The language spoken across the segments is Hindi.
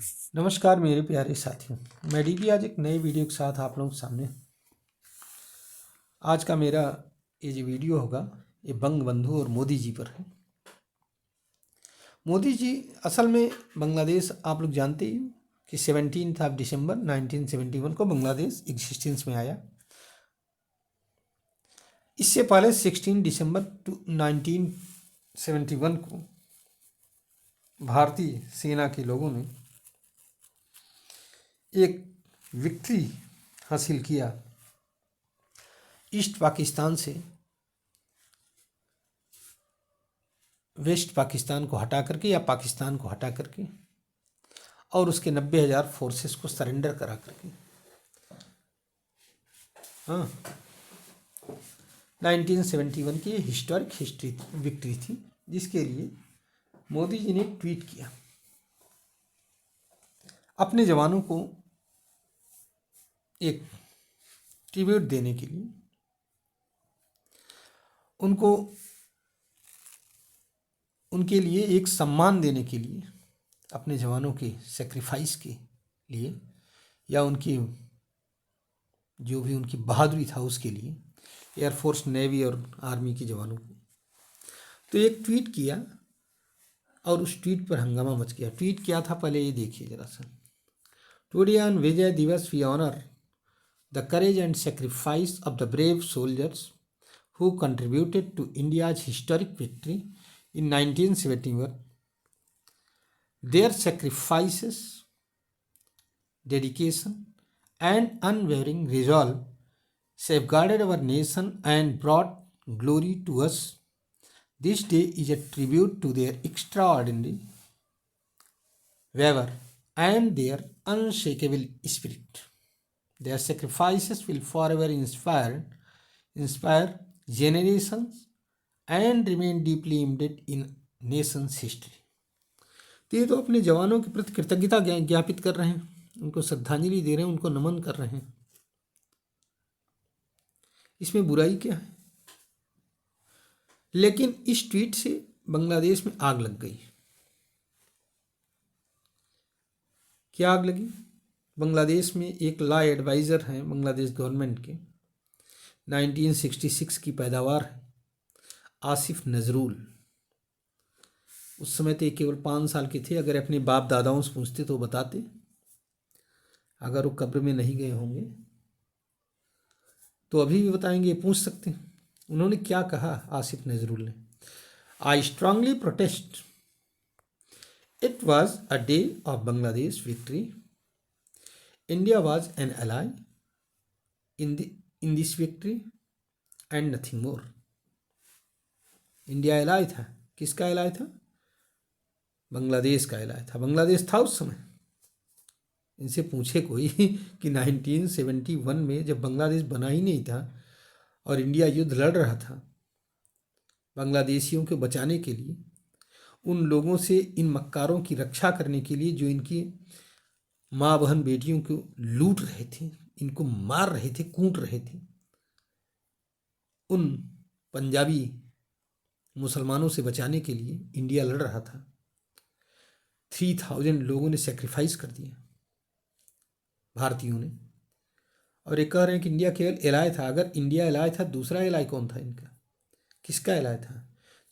नमस्कार मेरे प्यारे साथियों, मैं डीपी आज एक नए वीडियो के साथ आप लोगों के सामने। आज का मेरा ये जो वीडियो होगा ये बंग बंधु और मोदी जी पर है। मोदी जी असल में बांग्लादेश आप लोग जानते ही कि 17 दिसंबर 1971 को बांग्लादेश एग्जिस्टेंस में आया। इससे पहले 16 दिसंबर 1971 को भारतीय सेना के लोगों ने एक विक्ट्री हासिल किया ईस्ट पाकिस्तान से वेस्ट पाकिस्तान को हटा करके या पाकिस्तान को हटा करके और उसके 90,000 फोर्सेस को सरेंडर करा करके। हाँ, 1971 की हिस्टोरिक विक्ट्री थी, जिसके लिए मोदी जी ने ट्वीट किया अपने जवानों को एक ट्रिब्यूट देने के लिए, उनके लिए एक सम्मान देने के लिए, अपने जवानों के सेक्रीफाइस के लिए या उनकी जो भी उनकी बहादुरी था उसके लिए, एयरफोर्स, नेवी और आर्मी के जवानों को। तो एक ट्वीट किया और उस ट्वीट पर हंगामा मच गया। ट्वीट क्या था पहले ये देखिए जरा सा। Today on Vijay Diwas we honour the courage and sacrifice of the brave soldiers who contributed to India's historic victory in 1971. Their sacrifices, dedication, and unwavering resolve safeguarded our nation and brought glory to us. This day is a tribute to their extraordinary valor and their unshakable spirit. Their sacrifices will forever inspire generations and remain deeply embedded in nation's history. तो ये तो अपने जवानों के प्रति कृतज्ञता ज्ञापित कर रहे हैं, उनको श्रद्धांजलि दे रहे हैं, उनको नमन कर रहे हैं। इसमें बुराई क्या है? लेकिन इस ट्वीट से बांग्लादेश में आग लग गई। क्या आग लगी? बांग्लादेश में एक लॉ एडवाइज़र हैं बांग्लादेश गवर्नमेंट के, 1966 की पैदावार है, आसिफ नजरुल। उस समय तो केवल 5 साल के थे। अगर अपने बाप दादाओं से पूछते तो बताते, अगर वो कब्र में नहीं गए होंगे तो अभी भी बताएंगे, पूछ सकते हैं। उन्होंने क्या कहा आसिफ नजरुल ने? I strongly protest, it was a day of Bangladesh victory. India was an ally in this victory and nothing more. India ally था। किसका एलाय था? बांग्लादेश का एलाय था। बांग्लादेश था उस समय। इनसे पूछे कोई कि 1971 में जब बांग्लादेश बना ही नहीं था और इंडिया युद्ध लड़ रहा था बांग्लादेशियों को बचाने के लिए, उन लोगों से, इन मक्कारों की रक्षा करने के लिए जो इनकी माँ बहन बेटियों को लूट रहे थे, इनको मार रहे थे, कूट रहे थे, उन पंजाबी मुसलमानों से बचाने के लिए इंडिया लड़ रहा था। 3000 लोगों ने सेक्रीफाइस कर दिया, भारतीयों ने। और ये कह रहे हैं कि इंडिया केवल एलाय था। अगर इंडिया एलाय था, दूसरा एलाय कौन था इनका? किसका एलाय था?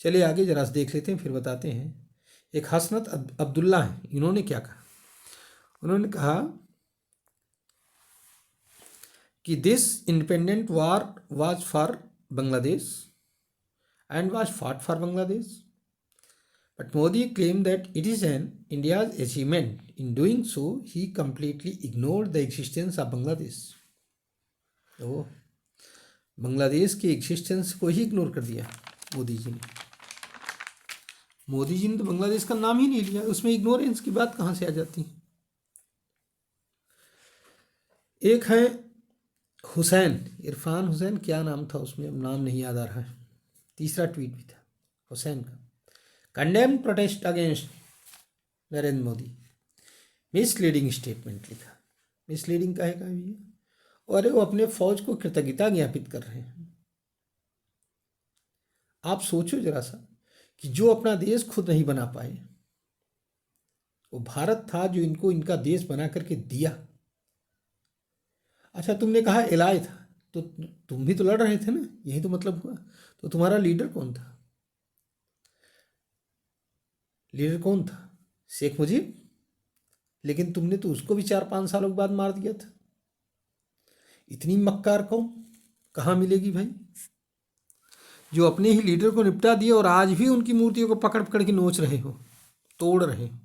चलिए आगे जरा से देख लेते हैं, फिर बताते हैं। एक हसनत अब्दुल्ला हैं, इन्होंने क्या कहा? उन्होंने कहा कि this independent war was for Bangladesh and was fought for Bangladesh, but Modi claim that it is an India's achievement. In doing so he completely ignored the existence of Bangladesh. तो बांग्लादेश के एग्जिस्टेंस को ही इग्नोर कर दिया मोदी जी ने। मोदी जी ने तो बांग्लादेश का नाम ही नहीं लिया, उसमें इग्नोरेंस की बात कहाँ से आ जाती है? एक है हुसैन, इरफान हुसैन, क्या नाम था उसमें, अब नाम नहीं याद आ रहा है। तीसरा ट्वीट भी था हुसैन का। Condemn protest against Narendra Modi, misleading statement लिखा। मिसलीडिंग का है का भी, और वो अपने फौज को कृतज्ञता ज्ञापित कर रहे हैं। आप सोचो जरा सा कि जो अपना देश खुद नहीं बना पाए वो भारत था जो इनको इनका देश बना करके दिया। अच्छा, तुमने कहा एलाय था, तो तुम भी तो लड़ रहे थे ना, यही तो मतलब हुआ। तो तुम्हारा लीडर कौन था? लीडर कौन था? शेख मुजीब। लेकिन तुमने तो उसको भी 4-5 सालों के बाद मार दिया था। इतनी मक्कार कौन कहाँ मिलेगी भाई, जो अपने ही लीडर को निपटा दिया और आज भी उनकी मूर्तियों को पकड़ पकड़ के नोच रहे हो, तोड़ रहे हो।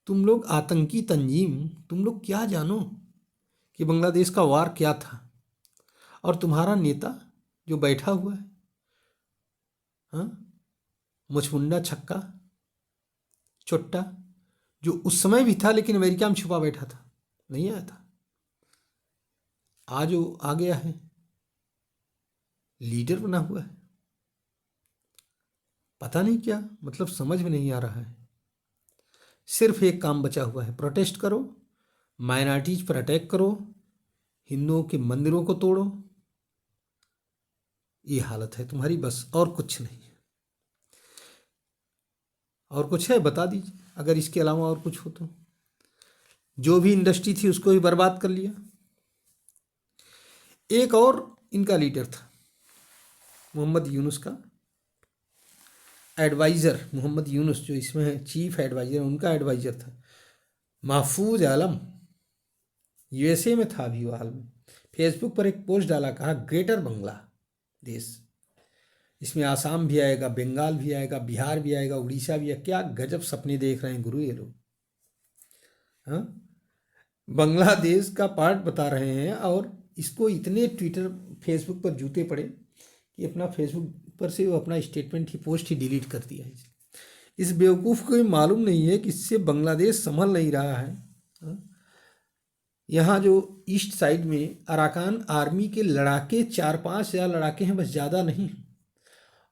तुम लोग आतंकी तंजीम, तुम लोग क्या जानो कि बांग्लादेश का वार क्या था। और तुम्हारा नेता जो बैठा हुआ है, हाँ, मुचमुंडा छक्का चुट्टा, जो उस समय भी था लेकिन अमेरिका में छुपा बैठा था, नहीं आया था, आज वो आ गया है, लीडर बना हुआ है। पता नहीं क्या मतलब, समझ में नहीं आ रहा है। सिर्फ एक काम बचा हुआ है, प्रोटेस्ट करो, माइनॉरिटीज पर अटैक करो, हिंदुओं के मंदिरों को तोड़ो। ये हालत है तुम्हारी, बस और कुछ नहीं। और कुछ है बता दीजिए, अगर इसके अलावा और कुछ हो तो। जो भी इंडस्ट्री थी उसको भी बर्बाद कर लिया। एक और इनका लीडर था मोहम्मद यूनुस का एडवाइज़र, मोहम्मद यूनुस जो इसमें चीफ एडवाइज़र, उनका एडवाइज़र था महफूज आलम, यूएसए में था अभी वो हाल में। फेसबुक पर एक पोस्ट डाला, कहा ग्रेटर बांग्लादेश, इसमें आसाम भी आएगा, बंगाल भी आएगा, बिहार भी आएगा, उड़ीसा भी आएगा। क्या गजब सपने देख रहे हैं गुरु ये लोग, हाँ। बांग्लादेश का पार्ट बता रहे हैं और इसको इतने ट्विटर फेसबुक पर जूते पड़े कि अपना फेसबुक पर से वो अपना स्टेटमेंट ही, पोस्ट ही डिलीट कर दिया है। इस बेवकूफ़ को मालूम नहीं है कि इससे बांग्लादेश संभल नहीं रहा है, हाँ? यहाँ जो ईस्ट साइड में अराकान आर्मी के लड़ाके 4-5 हज़ार लड़ाके हैं, बस, ज़्यादा नहीं।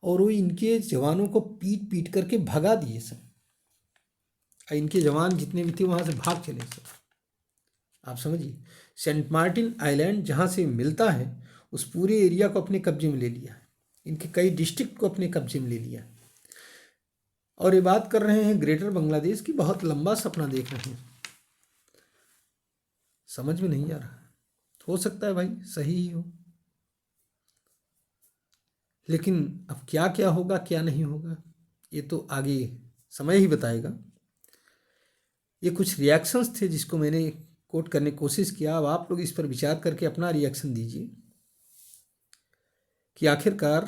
और वो इनके जवानों को पीट पीट करके भगा दिए सब। इनके जवान जितने भी थे वहाँ से भाग चले सब। आप समझिए, सेंट मार्टिन आइलैंड जहाँ से मिलता है उस पूरे एरिया को अपने कब्जे में ले लिया है, इनके कई डिस्ट्रिक्ट को अपने कब्जे में ले लिया है। और ये बात कर रहे हैं ग्रेटर बांग्लादेश की, बहुत लंबा सपना देख रहे हैं, समझ में नहीं आ रहा। हो सकता है भाई सही ही हो, लेकिन अब क्या क्या होगा क्या नहीं होगा ये तो आगे समय ही बताएगा। ये कुछ रिएक्शंस थे जिसको मैंने कोट करने की कोशिश किया। अब आप लोग इस पर विचार करके अपना रिएक्शन दीजिए कि आखिरकार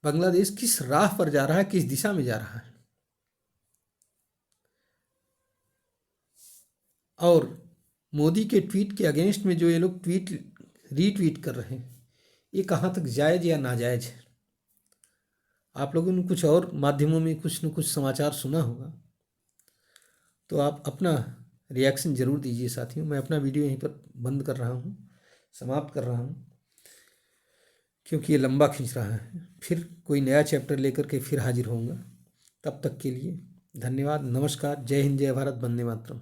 बांग्लादेश किस राह पर जा रहा है, किस दिशा में जा रहा है। और मोदी के ट्वीट के अगेंस्ट में जो ये लोग ट्वीट रीट्वीट कर रहे हैं, ये कहाँ तक जायज़ या नाजायज़ है। आप लोगों ने कुछ और माध्यमों में कुछ न कुछ समाचार सुना होगा, तो आप अपना रिएक्शन ज़रूर दीजिए साथियों। मैं अपना वीडियो यहीं पर बंद कर रहा हूँ, समाप्त कर रहा हूँ, क्योंकि ये लंबा खींच रहा है। फिर कोई नया चैप्टर लेकर के फिर हाजिर होऊंगा। तब तक के लिए धन्यवाद, नमस्कार, जय हिंद, जय भारत, वंदे मातरम।